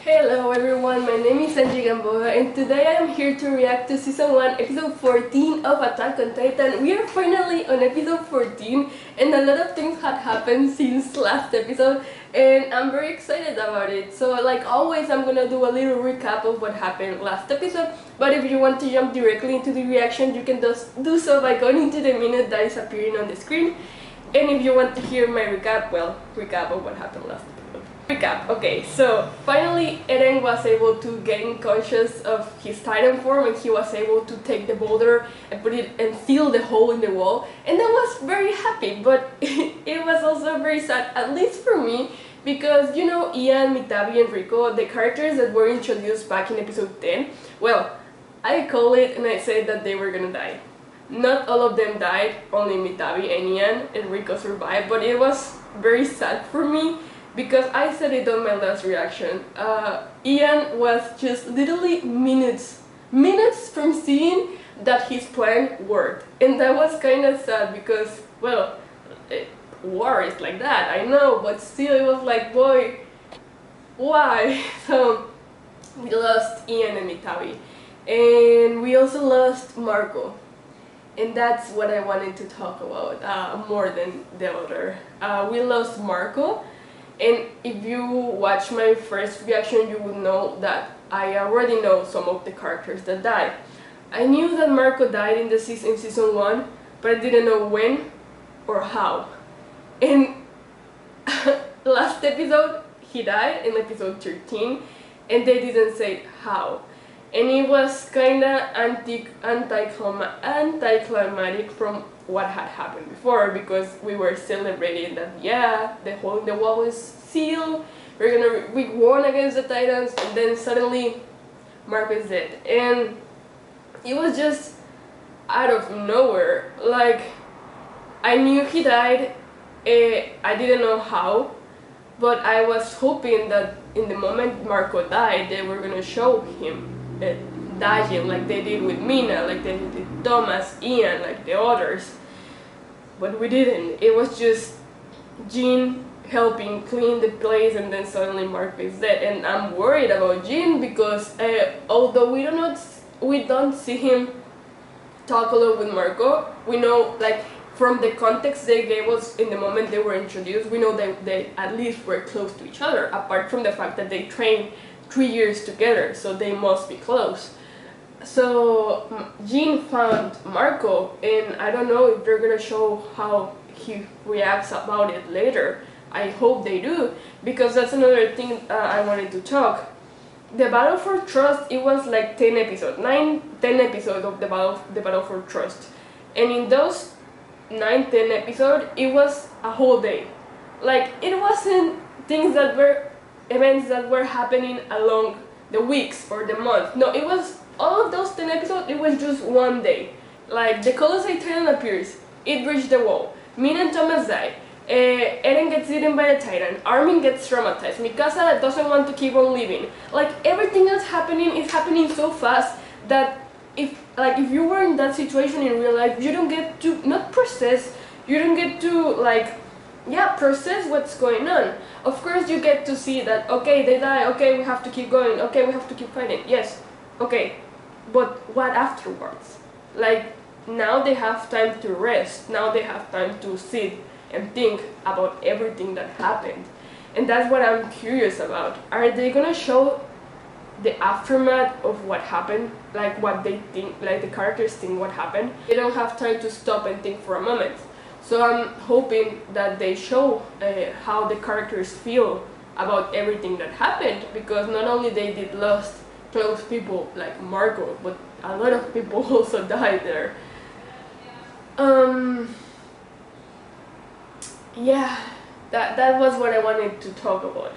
Hello everyone, my name is Angie Gamboa and today I am here to react to Season 1, Episode 14 of Attack on Titan. We are finally on Episode 14 and a lot of things had happened since last episode and I'm very excited about it. So like always I'm gonna do a little recap of what happened last episode, but if you want to jump directly into the reaction you can just do so by going into the minute that is appearing on the screen. And if you want to hear my recap, well, recap of what happened last episode. Recap. Okay, so finally Eren was able to gain conscious of his Titan form and he was able to take the boulder and put it and seal the hole in the wall, and I was very happy, but it was also very sad, at least for me, because you know Ian, Mitabi and Rico, the characters that were introduced back in episode 10, well, I call it and I said that they were gonna die. Not all of them died, only Mitabi and Ian and Rico survived, but it was very sad for me because I said it on my last reaction. Ian was just literally minutes from seeing that his plan worked, and that was kind of sad because, well, war is like that, I know, but still it was like, boy, why? So we lost Ian and Mitabi, and we also lost Marco. And that's what I wanted to talk about more than the other. We lost Marco, and if you watch my first reaction you would know that I already know some of the characters that died. I knew that Marco died in season 1, but I didn't know when or how. And last episode he died in episode 13 and they didn't say how. And it was kinda anticlimactic from what had happened before, because we were celebrating that, yeah, the hole in the wall is sealed, we won against the Titans, and then suddenly Marco is dead. And it was just out of nowhere. Like, I knew he died, I didn't know how, but I was hoping that in the moment Marco died, they were gonna show him dying like they did with Mina, like they did with Thomas, Ian, like the others. But we didn't. It was just Jean helping clean the place, and then suddenly Marco is dead. And I'm worried about Jean because although we don't see him talk a lot with Marco, we know, like, from the context they gave us in the moment they were introduced, we know that they at least were close to each other, apart from the fact that they trained 3 years together, so they must be close. So Jean found Marco, and I don't know if they're gonna show how he reacts about it later. I hope they do, because that's another thing I wanted to talk. The Battle for Trust, it was like 10 episodes, 10 episodes of the Battle for Trust, and in those 10 episodes, it was a whole day. Like, it wasn't events that were happening along the weeks or the month. No, it was all of those 10 episodes, it was just one day. Like, the Colosseum Titan appears, it reached the wall, Min and Thomas die, Eren gets eaten by the Titan, Armin gets traumatized, Mikasa doesn't want to keep on living. Like, everything else happening is happening so fast that if you were in that situation in real life, you don't get to, not process, you don't get to, like, yeah, process what's going on. Of course you get to see that, okay, they die, okay, we have to keep going, okay, we have to keep fighting, yes, okay, but what afterwards? Like, now they have time to rest, now they have time to sit and think about everything that happened. And that's what I'm curious about. Are they gonna show the aftermath of what happened, like what they think, like the characters think what happened? They don't have time to stop and think for a moment. So I'm hoping that they show how the characters feel about everything that happened, because not only they did lost close people like Marco, but a lot of people also died there. Yeah, that was what I wanted to talk about.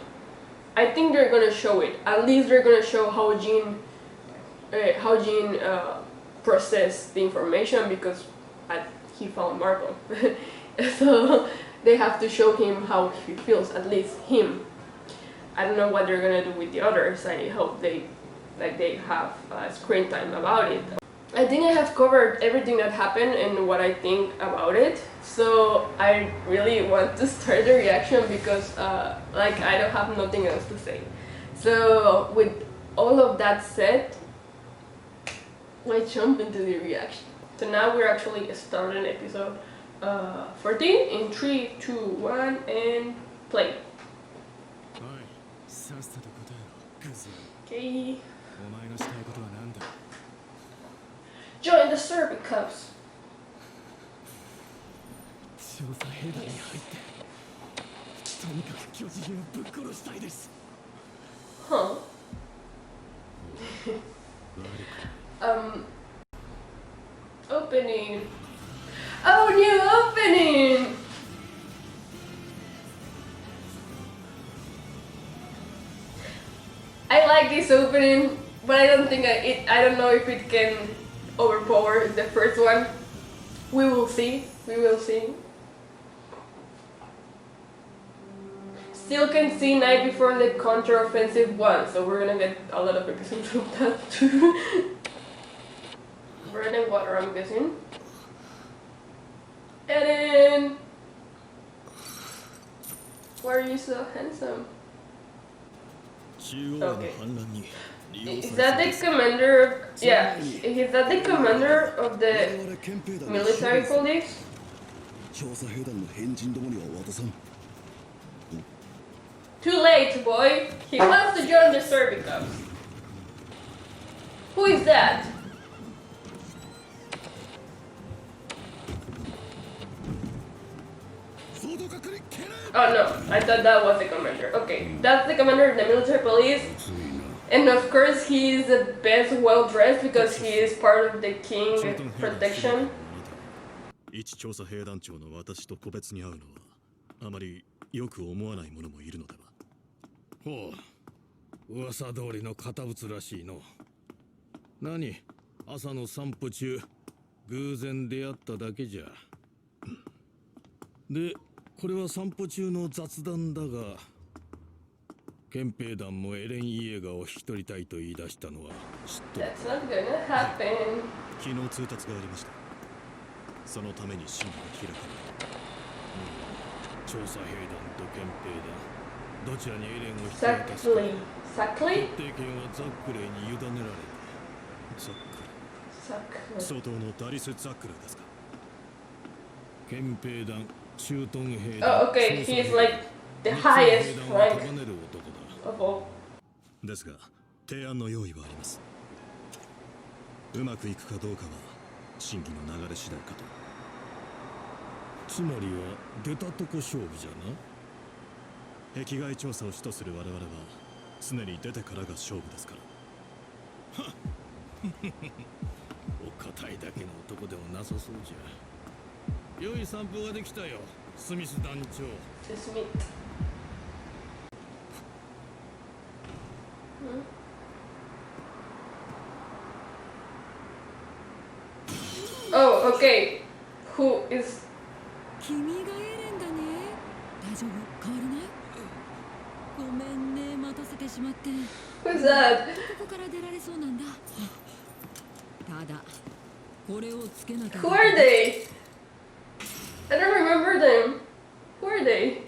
I think they're gonna show it. At least they're gonna show how Jean processed the information, because he found Marco. So they have to show him how he feels, at least him. I don't know what they're gonna do with the others. I hope they have screen time about it. I think I have covered everything that happened and what I think about it. So I really want to start the reaction because I don't have nothing else to say. So with all of that said, let's jump into the reaction. So now we're actually starting episode 14 in 3, 2, 1 and play. Okay. Join the Serbic Cubs. Huh. Opening. Oh, new opening! I like this opening, but I don't think I don't know if it can overpower the first one. We will see. We will see. Still can see night before the counter-offensive one, so we're gonna get a lot of episodes of that too. Bread and water, I'm guessing. Eren! Why are you so handsome? Okay. Is that the commander? Yeah, is that the commander of the military police? Too late, boy. He wants to join the Serbic Cubs. Who is that? Oh no, I thought that was the commander. Okay, that's the commander of the military police. And of course he is the best well dressed because he is part of the king protection. 一調査兵団長の私と個別に会うのはあまりよく思わない者もいるのでは。ほう、噂通りの堅物らしいの。何、朝の散歩中偶然出会っただけじゃ。で、これは散歩中の雑談だが、憲兵団もエレン・イエーガーを引き取りたいと言い出したのは知ってる。That's not gonna happen. 昨日通達がありました。そのために審議が開かれた。調査兵団と憲兵団、どちらにエレンを引き渡すか。決定権はザックレーに委ねられた。ザックレー。相当のダリス・ザックレーですか。憲兵団、駐屯兵団。Oh, okay, he is like the highest rank of all. ですが、提案の用意はあります。うまくいくかどうかは審議の流れ次第かと。つまりは出たとこ勝負じゃな。壁外調査を主とする我々は常に出てからが勝負ですから。はっお堅いだけの男でもなさそうじゃ。良い散歩ができたよ、スミス団長。Oh, okay. Who is? 君がエレンだね。大丈夫？変わらない？ごめんね、待たせてしまって。Who's that? ここから出られそうなんだ。ただ、これをつけなきゃ。Who are they? I don't remember them. Who are they?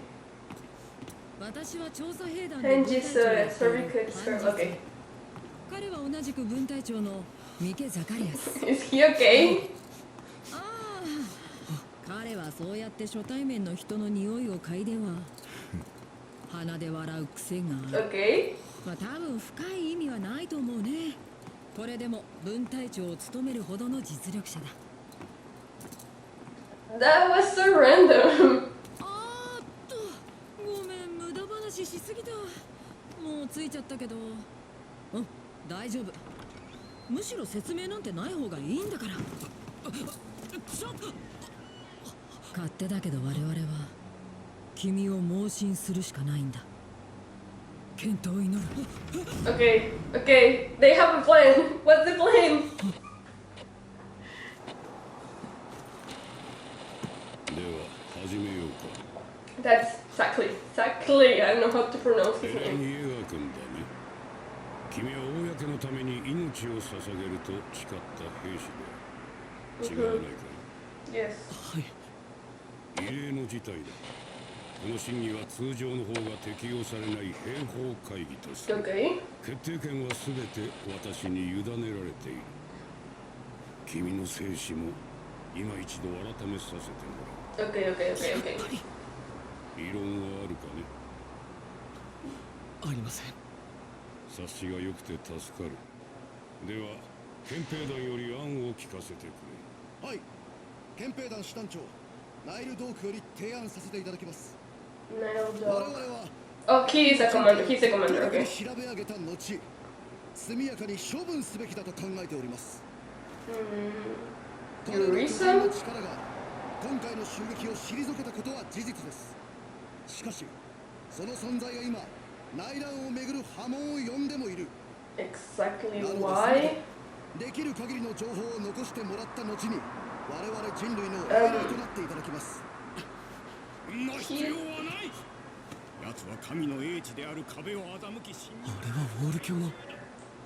私は調査兵団の。Okay. 彼は同じく分隊長のミケ・ザカリアス。Is he okay? ああ、彼はそうやって初対面の人の匂いを嗅いでは鼻で笑う癖がある。Okay. まあ多分深い意味はないと思うね。これでも分隊長を務めるほどの実力者だ。That was so random. あーっと、ごめん、無駄話しすぎた。もうついちゃったけど。うん、大丈夫。むしろ説明なんてない方がいいんだから。勝手だけど我々は君を盲信するしかないんだ。健闘を祈る。Okay, okay. They have a plan. What's the plan? では始めようか。That's exactly. I don't know how to pronounce his エレン・イ name. エーガー君だね。君は公のために命を捧げると誓った兵士で違わないか。Yes. はい。異例の事態だ。この審議は通常の方が適用されない兵法会議として、Okay. 決定権は全て私に委ねられている。君の生死も今一度改めさせてもらう。Okay, okay, okay, okay. 異論はあるかね。ありません。察しが良くて助かる。では憲兵団より案を聞かせてくれ。はい、憲兵団師団長ナイルドークより提案させていただきます。 Nailed 我 on. 々は Oh, he's a commander. He's a commander. Okay. 調べ上げた後、速やかに処分すべきだと考えております。Your 彼の reason? 巨大な力が今回の襲撃を退けたことは事実です。しかしその存在が今内乱をめぐる波紋を呼んでもいる。 Exactly なので why? できる限りの情報を残してもらった後に我々人類の英霊となっていただきます。そんな必要はない。奴は神の英知である壁を欺き信じ。あれはウォール教の。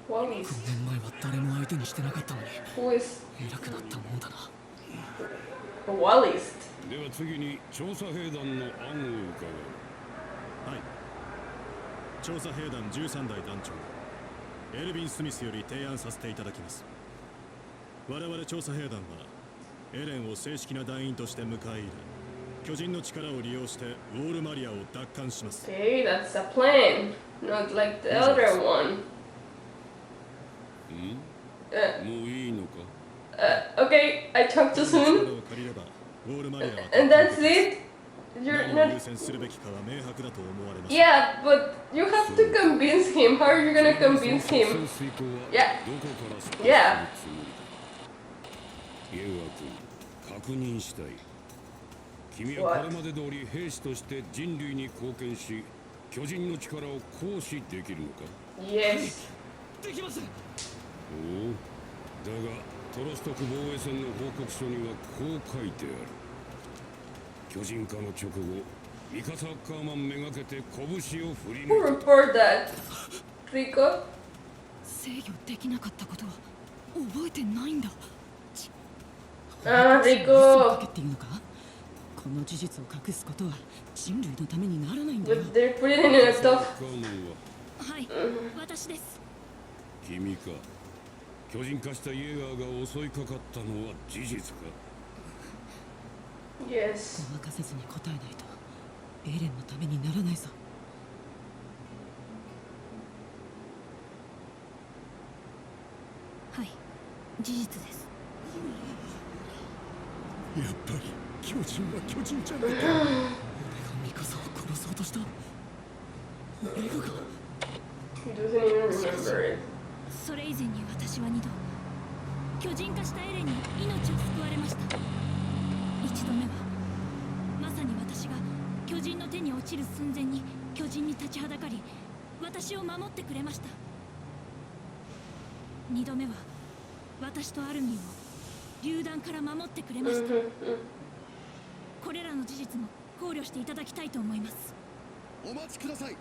Wallis. 5年前は誰も相手にしてなかったのに Who is 偉くなったもんだな。 Wallis? では次に調査兵団の案を伺う。はい。調査兵団13代団長エルヴィン・スミスより提案させていただきます。我々調査兵団はエレンを正式な団員として迎え入れ、巨人の力を利用してウォールマリアを奪還します。 Okay, that's a plan. Not like the other one. もういいのか。Okay, I talked too 力 soon. を借りればウォールマリアは And that's it? You're 何を優 not. 先するべきかは明白だと思われます。 Yeah, but you have to convince him. How are you gonna convince 作 him? 戦遂行は Yeah. どこからスタートするつも Yeah. りだ。イエワ君、確認したい。君は What? これまで通り兵士として人類に貢献し、巨人の力を行使できるのか。 Yes. できます。おお。だがトロストク防衛戦の報告書にはこう書いてある。巨人化の直後、ミカサ・アッカーマンめがけて拳を振り Who 抜いた。 report that? Rico? 制御できなかったことは覚えてないんだ。 Ah, 嘘を書け Rico. っていうのか。この事実を隠すことは人類のためにならないんだよ。 But they're putting it in a ミカサ・ア tough. ッカーマンははい、私です。君か。巨人化したイエガーが襲いかかったのは事実か。 Yes. ごまかせずに答えないとエレンのためにならないぞ。はい、事実です。やっぱり巨人は巨人じゃないか。俺がミカサを殺そうとした。レグが He doesn't even remember it. それ以前に私は2度巨人化したエレンに命を救われました。1度目はまさに私が巨人の手に落ちる寸前に巨人に立ちはだかり私を守ってくれました。2度目は私とアルミンを榴弾から守ってくれました。これらの事実も考慮していただきたいと思います。お待ちください。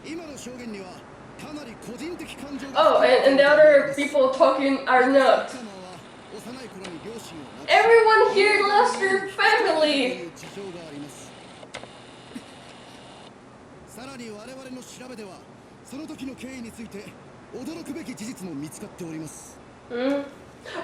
今の証言にはかなり個人的感情 Oh, and the other people talking are not. 幼い頃に両親を Everyone here lost their family. 事情があります。さらに我々の調べではその時の経緯について驚くべき事実も見つかっております。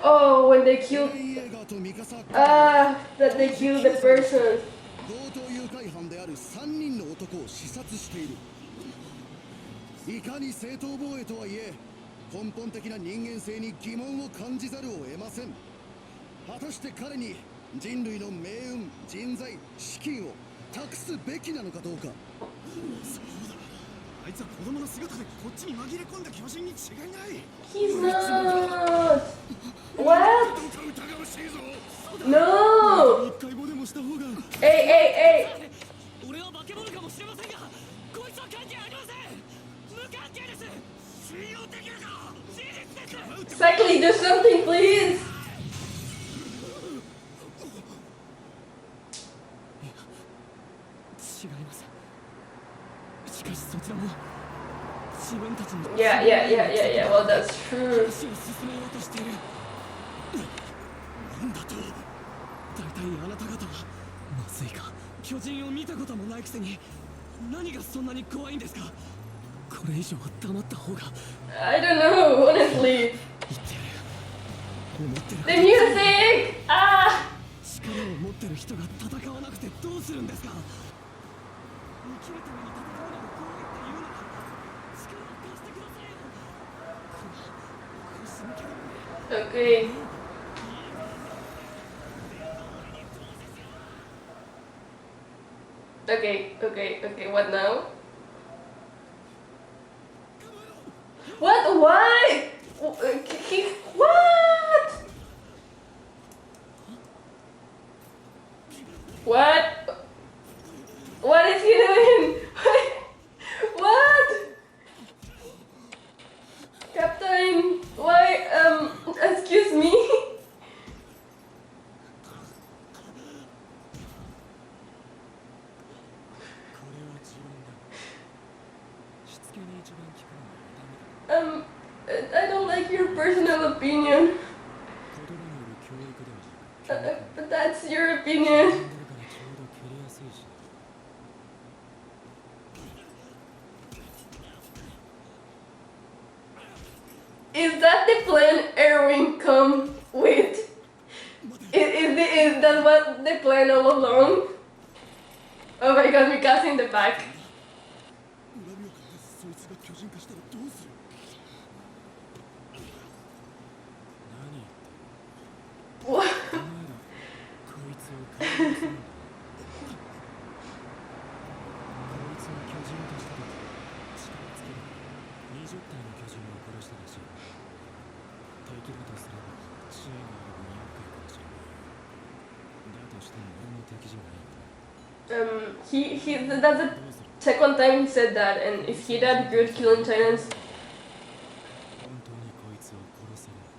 Oh, when they killed. イエガーとミカサ Ah, that they killed the person. 強盗誘拐犯である3人の男を視察している。いかに正当防衛とはいえ根本的な人間性に疑問を感じざるを得ません。果たして彼に人類の命運、人材、資金を託すべきなのかどうか。そうだ、あいつは子供の姿でこっちに紛れ込んだ巨人に違いない。 He's not. What? どうか疑わしいぞ。 No. 一回もでもした方が。 Hey, hey, 俺は化け物かもしれませんが、こいつは関係ありません。無関係です。信用できるか。事実です。 hey. Exactly, do something, please. 違います。しかしそちらも自分たちに Yeah. Well, that's true. 話を進めようとしている。なんだと。大体あなた方はまずいか。巨人を見たこともないくせに何がそんなに怖いんですか。これ以上黙った方が。 I don't know, honestly. 言ってやる。思ってる The music! Ah! 力を持ってる人が戦わなくてどうするんですか。生きるために戦うのが怖いって言うなら力を貸してくださいよ。こう死ぬけどね。 Okay. Okay, what now? What? Why? What? What? What is he doing? What? Captain, why, excuse me? I don't like your personal opinion. But that's your opinion. Is that the plan Erwin come with? Is that what the plan all along? Oh my god, Mikasa in the back. 恨みを買ってそいつが巨人化したらどうする。What? こいつを解放するんだ。こいつを巨人化した時力つける。20体の巨人を殺したらしい。敵だとすれば知恵がある分厄介かもしれない。だとしても俺の敵じゃない。That's the second time he said that, and is he that good killing Titans? 本当にこいつを殺せるのか。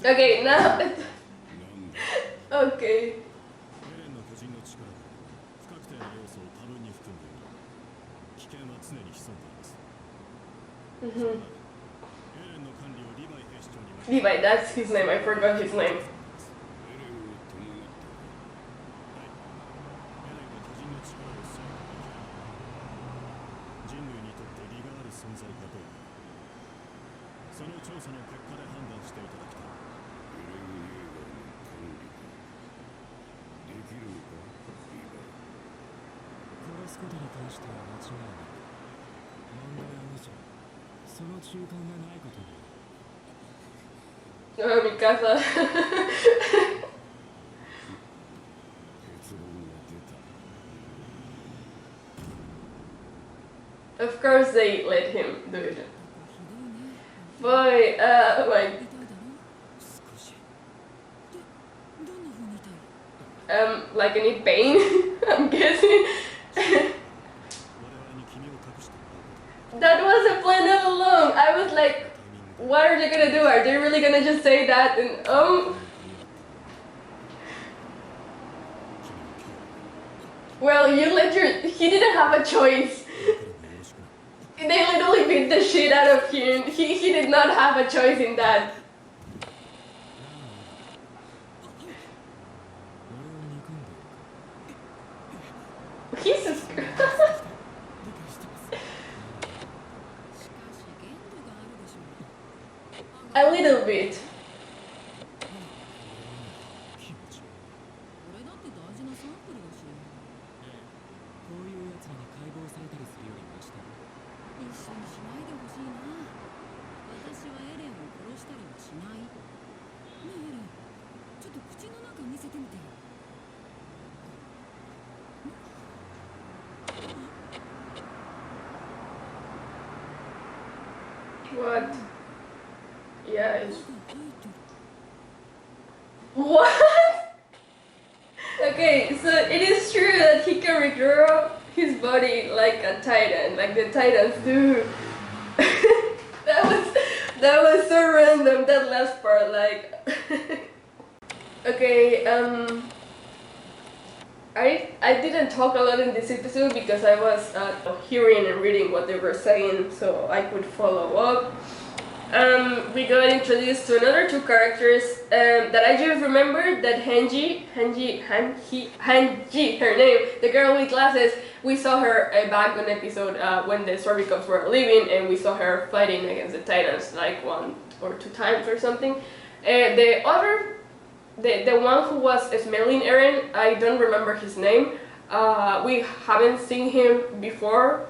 Okay, now. Okay. エレンの巨人の力は不確定な要素を多分に含んでいる。危険は常に潜んでいます。エレンの管理をリヴァイ兵士長に任せ Levi, that's his name. I forgot his name. エレンが巨人の力を制御できる。人類にとって利がある存在かどうか、その調査の結果で判断していただきたい。殺すことに関しては間違いない。問題はむしろその中間がないことに。 Oh, Mikasa. 結論が出た。 Of course they let him do it. Boy, like, 少し。で、どんな風に痛い？ like any pain, I'm guessing. 我々に君を隠してもらうこと。 That was the plan all along. I was like, what are they gonna do? Are they really gonna just say that? And well, you let your. He didn't have a choice. They literally beat the shit out of him. He did not have a choice in that. 俺を憎んでいるか。 Jesus Christ. 理解してます。しかし限度があるでしょう。 A little bit. 気持ち。俺だって大事なサンプルだし。こういうやつらに解剖されたりするよりマシだ。一緒にしないでほしいな。私はエレンを殺したりはしない。ねえエレン、ちょっと口の中見せてみてよ。 What? Yeah, it's... What? Okay, so it is true that he can regrow his body like a titan, like the titans do. that was so random, that last part, like... Okay, I didn't talk a lot in this episode because I was hearing and reading what they were saying, so I could follow up. we got introduced to another two characters that I just remembered, that Hanji, her name, the girl with glasses. We saw her back on episode when the Sorbikovs were leaving, and we saw her fighting against the Titans like 1 or 2 times or something. The one who was smelling Eren, I don't remember his name. We haven't seen him before,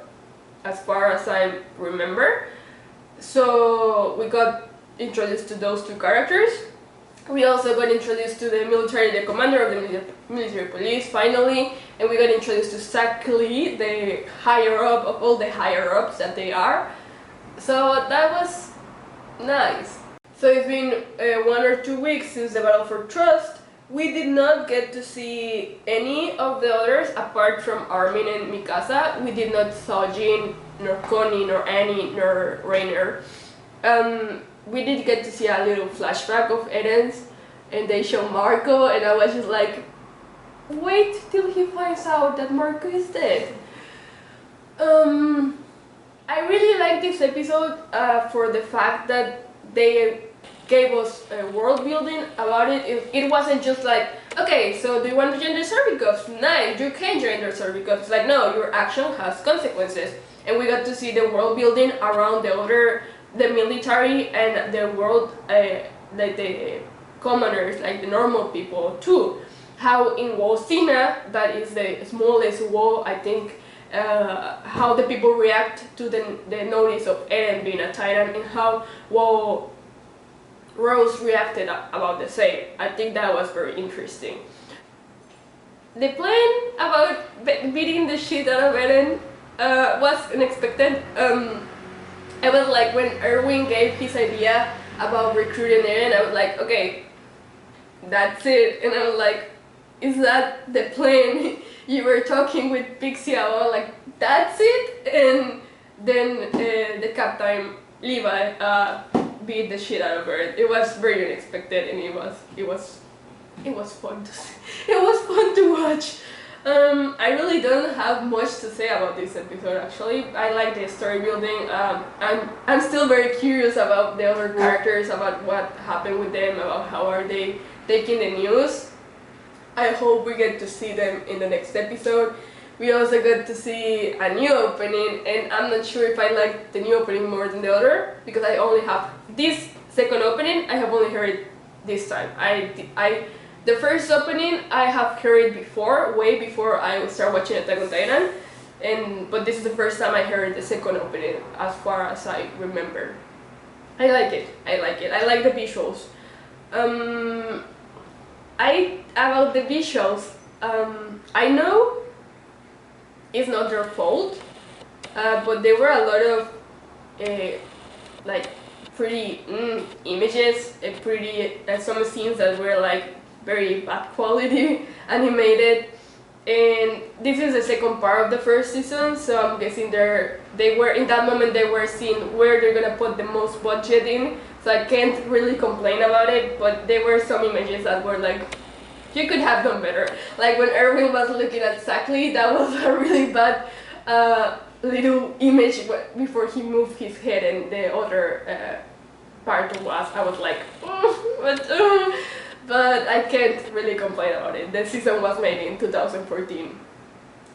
as far as I remember. So we got introduced to those two characters. We also got introduced to the commander of the military police, finally, and we got introduced to Sakli, the higher up of all the higher ups that they are. So that was nice. So it's been 1 or 2 weeks since the Battle for Trust. We did not get to see any of the others apart from Armin and Mikasa. We did not saw Jin, nor Connie, nor Annie, nor Rainer. We did get to see a little flashback of Eren's, and they show Marco, and I was just like, wait till he finds out that Marco is dead. I really like this episode for the fact that they gave us world building about it. It wasn't just like, okay, so do you want to join the Sorbikovs? Nice, you can join the Sorbikovs. It's like, no, your action has consequences. And we got to see the world building around the military and the world, the commoners, like the normal people too. How in Wosina, that is the smallest wall, I think, how the people react to the notice of Eren being a Titan, and how Rose reacted about the same. I think that was very interesting. The plan about beating the shit out of Eren was unexpected. I was like, when Erwin gave his idea about recruiting Eren, I was like, okay, that's it. And I was like, is that the plan you were talking with Pixie about? Like, that's it? And then the Captain Levi beat the shit out of her. It was very unexpected, and it was fun to see. It was fun to watch. I really don't have much to say about this episode. Actually, I like the story building. I'm still very curious about the other characters, about what happened with them, about how are they taking the news. I hope we get to see them in the next episode. We also got to see a new opening, and I'm not sure if I like the new opening more than the other, because I only have this second opening. I have only heard it this time. The first opening I have heard before, way before I started watching Attack on Titan, but this is the first time I heard the second opening, as far as I remember. I like it. I like the visuals. About the visuals, I know it's not their fault, but there were a lot of like pretty images, some scenes that were like very bad quality animated, and this is the second part of the first season, so I'm guessing they were in that moment they were seeing where they're gonna put the most budget in, so I can't really complain about it, but there were some images that were like, you could have done better. Like when Erwin was looking at Sakli, that was a really bad little image before he moved his head, and the other part I was like, but I can't really complain about it. The season was made in 2014.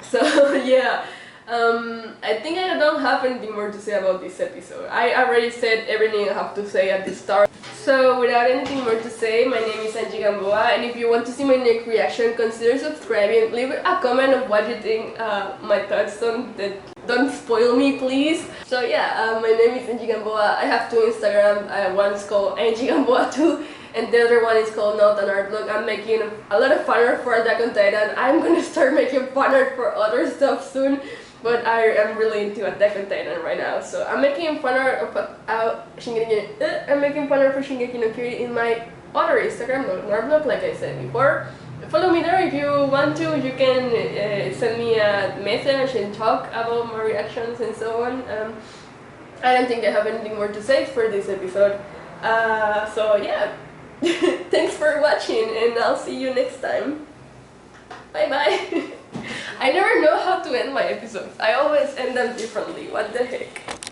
So yeah, I think I don't have anything more to say about this episode. I already said everything I have to say at the start. So without anything more to say, my name is Angie Gamboa, and if you want to see my next reaction, consider subscribing. Leave a comment of what you think my thoughts on that. Don't spoil me, please. So yeah, my name is Angie Gamboa. I have 2 Instagram. One is called Angie Gamboa 2, and the other one is called Not an Art Blog. I'm making a lot of fun art for Attack on Titan. I'm gonna start making fun art for other stuff soon, but I am really into Attack on Titan right now. So I'm making fun art of I'm making fun art for Shingeki no Kyojin in my other Instagram, Not an Art Blog, like I said before. Follow me there if you want to. You can send me a message and talk about my reactions and so on. I don't think I have anything more to say for this episode. So yeah, thanks for watching, and I'll see you next time. Bye bye. I never know how to end my episodes. I always end them differently. What the heck?